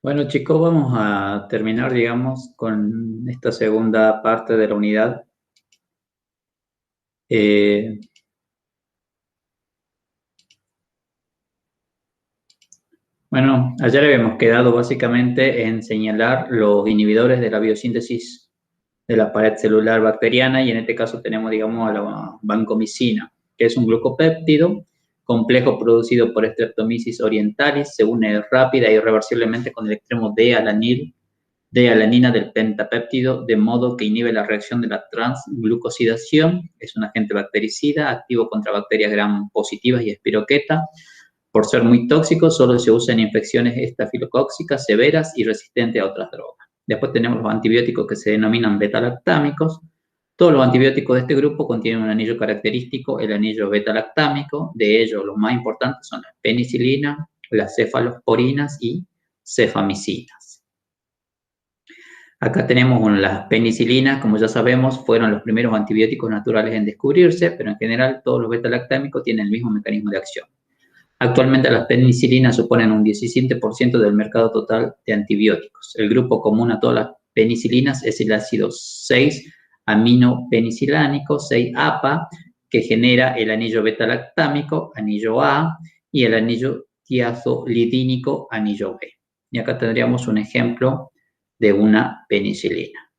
Bueno, chicos, vamos a terminar, digamos, con esta segunda parte de la unidad. Eh, bueno, ayer habíamos quedado básicamente en señalar los inhibidores de la biosíntesis de la pared celular bacteriana y en este caso tenemos, digamos, a la vancomicina, que es un glucopéptido complejo producido por Streptomyces orientalis, se une rápida e irreversiblemente con el extremo D-alanina del pentapéptido, de modo que inhibe la reacción de la transglucosidación. Es un agente bactericida, activo contra bacterias gram positivas y espiroqueta. Por ser muy tóxico, solo se usa en infecciones estafilocócicas severas y resistentes a otras drogas. Después tenemos los antibióticos que se denominan beta-lactámicos. Todos los antibióticos de este grupo contienen un anillo característico, el anillo beta-lactámico. De ellos, los más importantes son la penicilina, las cefalosporinas y cefamicinas. Acá tenemos las penicilinas, como ya sabemos, fueron los primeros antibióticos naturales en descubrirse, pero en general todos los beta-lactámicos tienen el mismo mecanismo de acción. Actualmente las penicilinas suponen un 17% del mercado total de antibióticos. El grupo común a todas las penicilinas es el ácido 6-aminopenicilánico, 6-APA, que genera el anillo beta-lactámico, anillo A, y el anillo tiazolidínico, anillo B. Y acá tendríamos un ejemplo de una penicilina.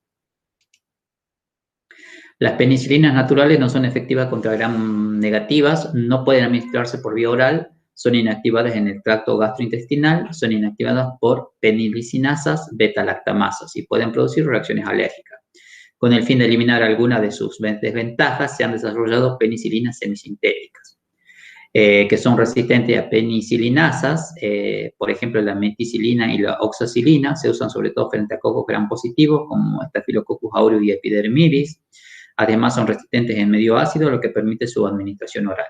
Las penicilinas naturales no son efectivas contra gram negativas, no pueden administrarse por vía oral, son inactivadas en el tracto gastrointestinal, son inactivadas por penilicinasas beta-lactamasas y pueden producir reacciones alérgicas. Con el fin de eliminar algunas de sus desventajas, se han desarrollado penicilinas semisintéticas, que son resistentes a penicilinasas, por ejemplo la meticilina y la oxacilina, se usan sobre todo frente a cocos gram positivos como Staphylococcus aureus y epidermidis. Además son resistentes en medio ácido, lo que permite su administración oral.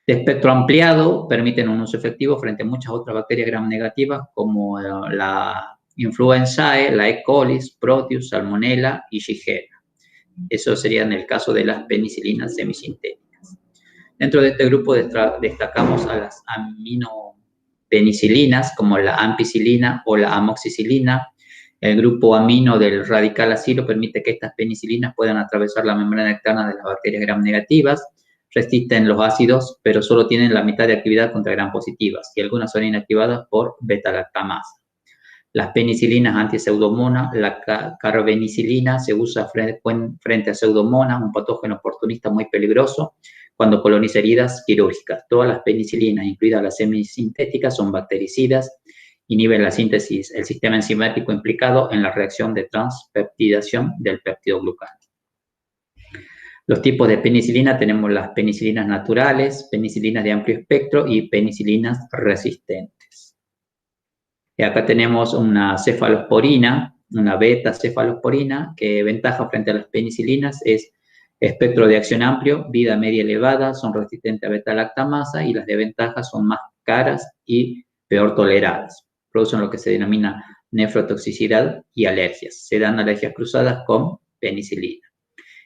De espectro ampliado, permiten un uso efectivo frente a muchas otras bacterias gram negativas como la influenzae, la E. coli, Proteus, Salmonella y Shigella. Eso sería en el caso de las penicilinas semisintéticas. Dentro de este grupo destacamos a las aminopenicilinas como la ampicilina o la amoxicilina. El grupo amino del radical acilo permite que estas penicilinas puedan atravesar la membrana externa de las bacterias gram negativas, resisten los ácidos, pero solo tienen la mitad de actividad contra gram positivas y algunas son inactivadas por beta-lactamasa. Las penicilinas anti-pseudomonas, la carbenicilina se usa frente a pseudomonas, un patógeno oportunista muy peligroso, cuando coloniza heridas quirúrgicas. Todas las penicilinas, incluidas las semisintéticas, son bactericidas, inhiben la síntesis, el sistema enzimático implicado en la reacción de transpeptidación del peptidoglucano. Los tipos de penicilina tenemos las penicilinas naturales, penicilinas de amplio espectro y penicilinas resistentes. Y acá tenemos una cefalosporina, una beta-cefalosporina, que ventaja frente a las penicilinas es espectro de acción amplio, vida media elevada, son resistentes a beta-lactamasa y las desventajas son más caras y peor toleradas. Producen lo que se denomina nefrotoxicidad y alergias. Se dan alergias cruzadas con penicilina.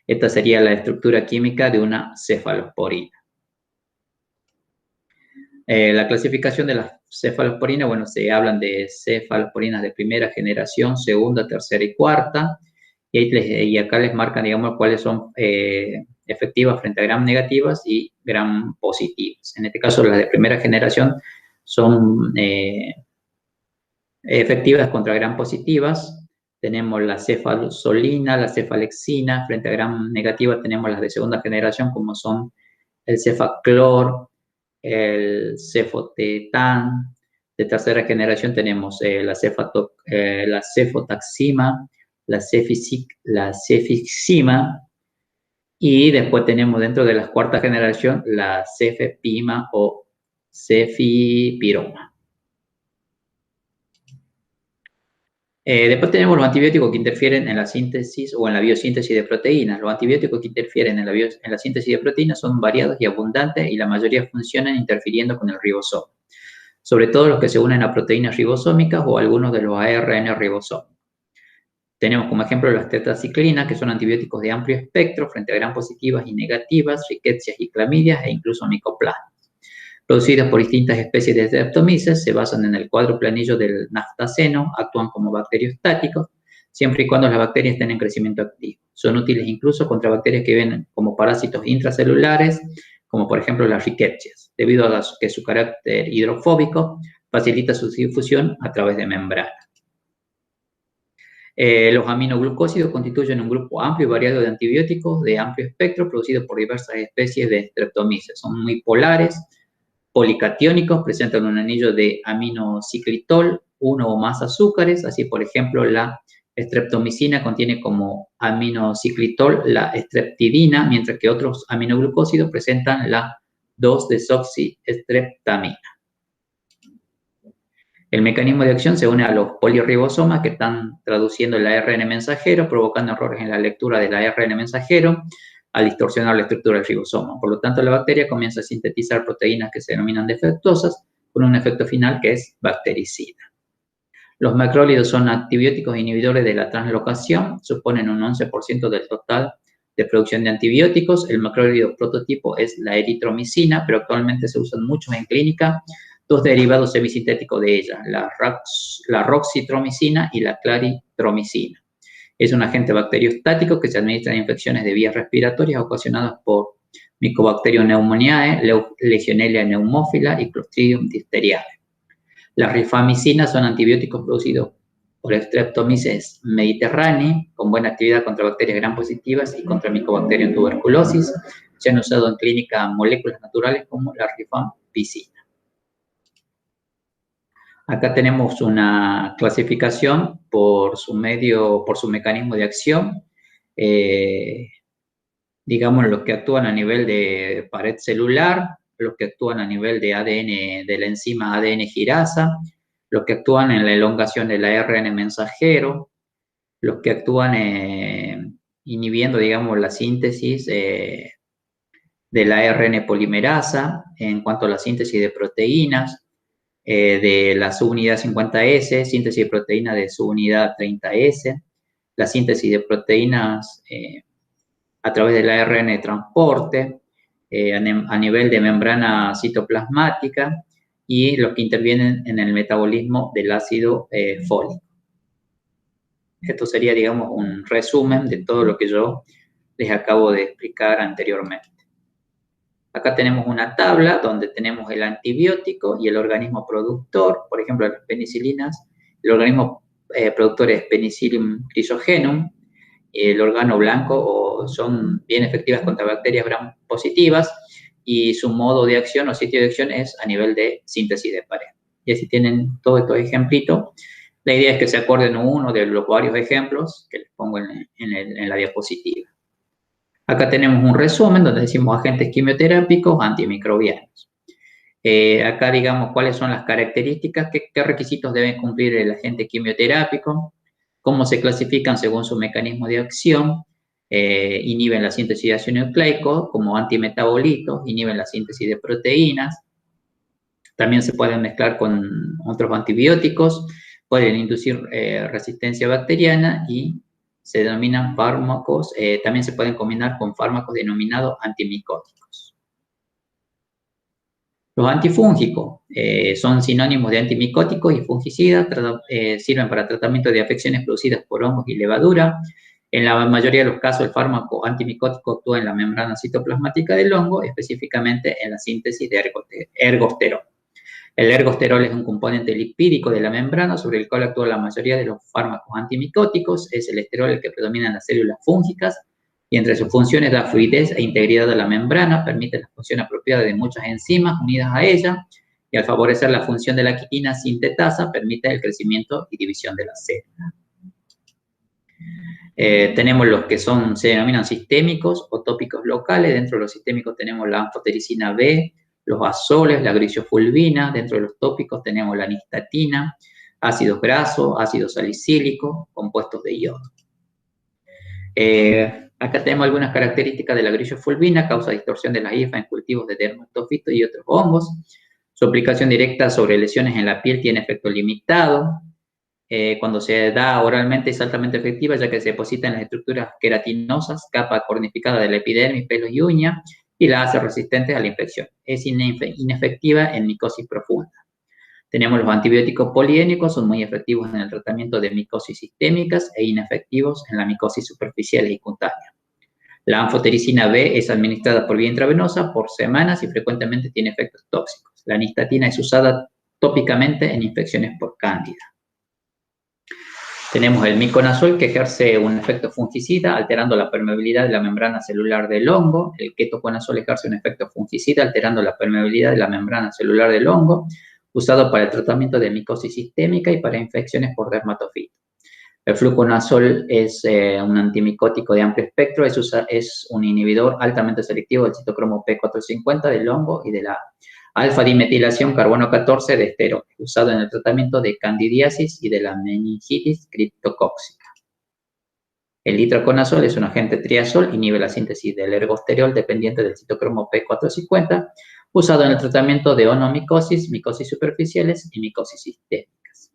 Esta sería la estructura química de una cefalosporina. La clasificación de las cefalosporinas, bueno, se hablan de cefalosporinas de primera generación, segunda, tercera y cuarta, y acá les marcan, digamos, cuáles son efectivas frente a gram negativas y gram positivas. En este caso, las de primera generación son efectivas contra gram positivas. Tenemos la cefalozolina, la cefalexina. Frente a gram negativa tenemos las de segunda generación, como son el cefaclor, el cefotetán. De tercera generación tenemos la cefotaxima, la cefixima, y después tenemos dentro de la cuarta generación la cefepima o cefipiroma. Después tenemos los antibióticos que interfieren en la síntesis o en la biosíntesis de proteínas. Los antibióticos que interfieren en la síntesis de proteínas son variados y abundantes y la mayoría funcionan interfiriendo con el ribosoma. Sobre todo los que se unen a proteínas ribosómicas o algunos de los ARN ribosómicos. Tenemos como ejemplo las tetraciclinas, que son antibióticos de amplio espectro frente a gram positivas y negativas, riquecias y clamidias e incluso micoplasmas. producidas por distintas especies de Streptomyces, se basan en el cuadruplanillo del naftaceno, actúan como bacteriostáticos, siempre y cuando las bacterias estén en crecimiento activo. Son útiles incluso contra bacterias que viven como parásitos intracelulares, como por ejemplo las Rickettsias, debido a que su carácter hidrofóbico facilita su difusión a través de membranas. Los aminoglucósidos constituyen un grupo amplio y variado de antibióticos de amplio espectro producidos por diversas especies de Streptomyces. Son muy polares, policatiónicos, presentan un anillo de aminociclitol, uno o más azúcares, así por ejemplo la streptomicina contiene como aminociclitol la streptidina, mientras que otros aminoglucósidos presentan la 2-desoxistreptamina. El mecanismo de acción se une a los polirribosomas que están traduciendo el ARN mensajero, provocando errores en la lectura del ARN mensajero al distorsionar la estructura del ribosoma. Por lo tanto, la bacteria comienza a sintetizar proteínas que se denominan defectuosas con un efecto final que es bactericida. Los macrólidos son antibióticos inhibidores de la translocación, suponen un 11% del total de producción de antibióticos. El macrólido prototipo es la eritromicina, pero actualmente se usan muchos en clínica dos derivados semisintéticos de ella, la roxitromicina y la claritromicina. Es un agente bacteriostático que se administra en infecciones de vías respiratorias ocasionadas por Mycobacterium pneumoniae, Legionella pneumófila y Clostridium difteriae. Las rifamicinas son antibióticos producidos por Streptomyces mediterranei, con buena actividad contra bacterias gram positivas y contra Mycobacterium tuberculosis. Se han usado en clínica moléculas naturales como la rifampicina. Acá tenemos una clasificación por su mecanismo de acción. Digamos, los que actúan a nivel de pared celular, los que actúan a nivel de ADN, de la enzima ADN girasa, los que actúan en la elongación del ARN mensajero, los que actúan inhibiendo, digamos, la síntesis de la ARN polimerasa en cuanto a la síntesis de proteínas, de la subunidad 50S, síntesis de proteína de subunidad 30S, la síntesis de proteínas a través del ARN de transporte, a nivel de membrana citoplasmática y los que intervienen en el metabolismo del ácido fólico. Esto sería, digamos, un resumen de todo lo que yo les acabo de explicar anteriormente. Acá tenemos una tabla donde tenemos el antibiótico y el organismo productor, por ejemplo, las penicilinas. El organismo productor es Penicillium chrysogenum, el órgano blanco son bien efectivas contra bacterias gram positivas y su modo de acción o sitio de acción es a nivel de síntesis de pared. Y así tienen todos estos ejemplitos. La idea es que se acuerden uno de los varios ejemplos que les pongo en la diapositiva. Acá tenemos un resumen donde decimos agentes quimioterápicos antimicrobianos. Acá digamos cuáles son las características, qué requisitos debe cumplir el agente quimioterápico, cómo se clasifican según su mecanismo de acción, inhiben la síntesis de ácido nucleico como antimetabolitos, inhiben la síntesis de proteínas, también se pueden mezclar con otros antibióticos, pueden inducir resistencia bacteriana y se denominan fármacos, también se pueden combinar con fármacos denominados antimicóticos. Los antifúngicos son sinónimos de antimicóticos y fungicidas, sirven para tratamiento de afecciones producidas por hongos y levadura. En la mayoría de los casos, el fármaco antimicótico actúa en la membrana citoplasmática del hongo, específicamente en la síntesis de ergosterol. El ergosterol es un componente lipídico de la membrana sobre el cual actúa la mayoría de los fármacos antimicóticos. Es el esterol el que predomina en las células fúngicas y entre sus funciones da fluidez e integridad a la membrana, permite la función apropiada de muchas enzimas unidas a ella y al favorecer la función de la quitina sintetasa permite el crecimiento y división de las células. Tenemos los que se denominan sistémicos o tópicos locales. Dentro de los sistémicos tenemos la anfotericina B, los azoles, la grisofulvina. Dentro de los tópicos tenemos la nistatina, ácidos grasos, ácido salicílico, compuestos de yodo. Acá tenemos algunas características de la grisofulvina, causa distorsión de la hifa en cultivos de dermatofitos y otros hongos. Su aplicación directa sobre lesiones en la piel tiene efecto limitado. Cuando se da oralmente es altamente efectiva ya que se deposita en las estructuras queratinosas, capa cornificada de la epidermis, pelos y uñas, y la hace resistente a la infección. Es inefectiva en micosis profunda. Tenemos los antibióticos poliénicos, son muy efectivos en el tratamiento de micosis sistémicas e inefectivos en la micosis superficial y cutánea. La anfotericina B es administrada por vía intravenosa por semanas y frecuentemente tiene efectos tóxicos. La nistatina es usada tópicamente en infecciones por cándida. Tenemos el miconazol, que ejerce un efecto fungicida alterando la permeabilidad de la membrana celular del hongo. El ketoconazol ejerce un efecto fungicida alterando la permeabilidad de la membrana celular del hongo, usado para el tratamiento de micosis sistémica y para infecciones por dermatofito. El fluconazol es un antimicótico de amplio espectro, es un inhibidor altamente selectivo del citocromo P450 del hongo y de la alfa-dimetilación carbono 14 de esterol, usado en el tratamiento de candidiasis y de la meningitis criptocóxica. El itraconazol es un agente triazol, inhibe la síntesis del ergosterol dependiente del citocromo P450, usado en el tratamiento de onomicosis, micosis superficiales y micosis sistémicas.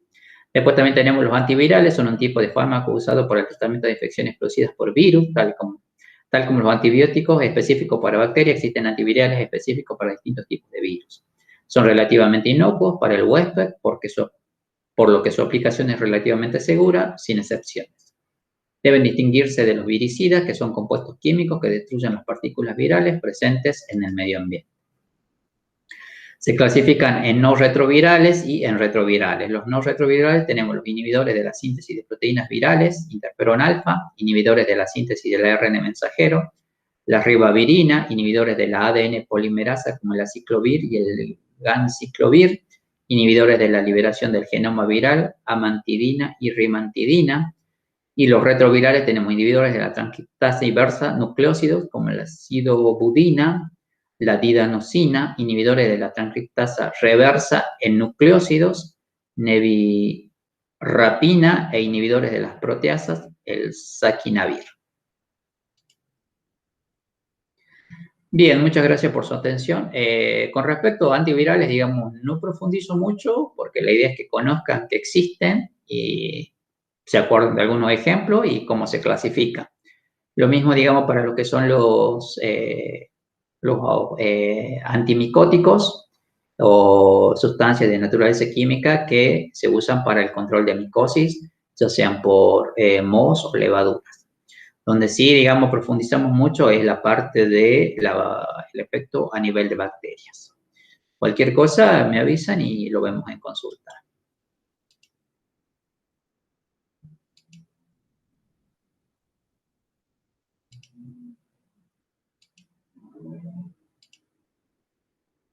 Después también tenemos los antivirales, son un tipo de fármaco usado para el tratamiento de infecciones producidas por virus, tal como los antibióticos específicos para bacterias, existen antivirales específicos para distintos tipos de virus. Son relativamente inocuos para el huésped, por lo que su aplicación es relativamente segura, sin excepciones. Deben distinguirse de los viricidas, que son compuestos químicos que destruyen las partículas virales presentes en el medio ambiente. Se clasifican en no retrovirales y en retrovirales. Los no retrovirales tenemos los inhibidores de la síntesis de proteínas virales, interferón alfa, inhibidores de la síntesis del ARN mensajero, la ribavirina, inhibidores de la ADN polimerasa como el aciclovir y el ganciclovir, inhibidores de la liberación del genoma viral, amantidina y rimantidina. Y los retrovirales tenemos inhibidores de la transcriptasa inversa nucleósidos como la acidobudina, la didanosina, inhibidores de la transcriptasa reversa en nucleósidos, nevirapina e inhibidores de las proteasas, el saquinavir. Bien, muchas gracias por su atención. Con respecto a antivirales, digamos, no profundizo mucho porque la idea es que conozcan que existen y se acuerden de algunos ejemplos y cómo se clasifican. Lo mismo, digamos, para lo que son los antimicóticos o sustancias de naturaleza química que se usan para el control de micosis, ya sean por mohos o levaduras. Donde sí, digamos, profundizamos mucho es la parte del efecto a nivel de bacterias. Cualquier cosa me avisan y lo vemos en consulta.